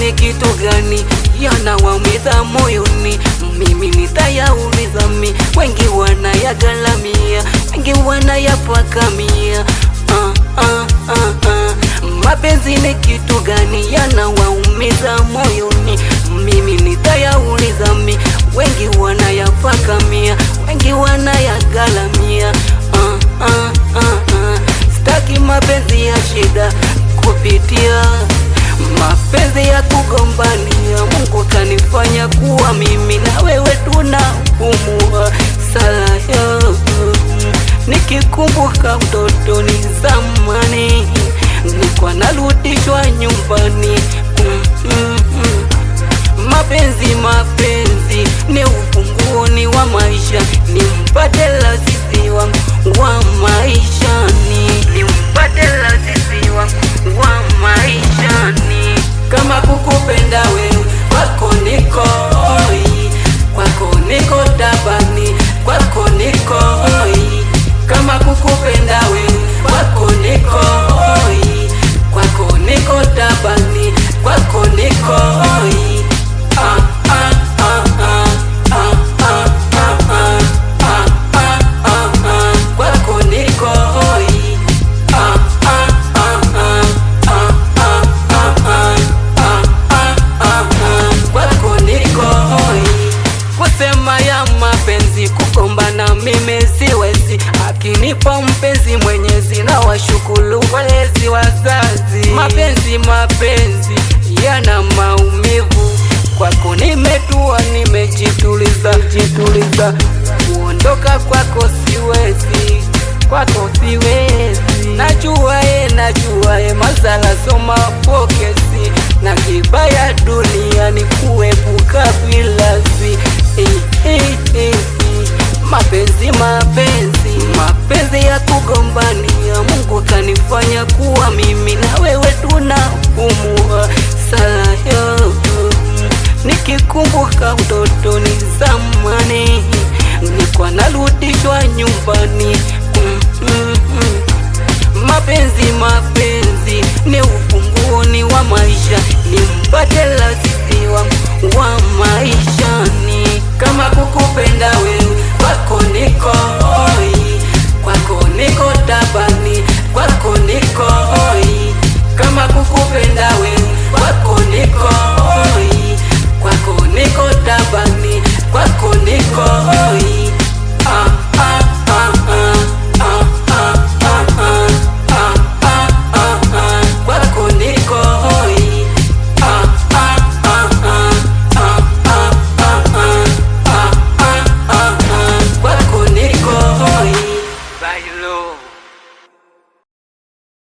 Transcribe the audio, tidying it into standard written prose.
ni kitu gani yanawaumiza moyoni? Mimi nitayauliza wengi wanayagalamia, wengi wanayapakamia. Mapenzi ni kitu gani yanawaumiza moyoni? Mimi nitayauliza wengi wanayapakamia, wengi wanayagalamia. Sitaki mapenzi ya shida kupitia mapenzi ya kugombania. Mungu kanifanya kuwa mimi na wewe tunapumua sala yo. Nikikumbuka utotoni zamani, nilikuwa narudishwa nyumbani. Mapenzi ni ufunguni wa maisha, nimpate lazizi wangu wa maishani, nimpate lazizi wangu wa maishani. Kama kukupenda wewe, kwako niko hoi, kwako niko tabani, kwako niko hoi. Kama kukupenda wewe, kwako niko hoi, kwako niko tabani, kwako niko hoi. Kwako niko hoi. Kwako niko hoi. Kusema ya mapenzi kugombana mimi siwezi, akinipa mpenzi Mwenyezi na washukuru walezi wazazi. Mapenzi yana maumivu, kwako nimetua, nimejituliza. Kuondoka kwako siwezi, kwako siwezi. Najua mazala soma pokesi, na kibaya duniani kuepuka vilazi. Mapenzi ya kugombania. Mungu kanifanya kuwa mimi na wewe tunapumua sala yo. Nikikumbuka utotoni zamani, nilikuwa narudishwa nyumbani. Mapenzi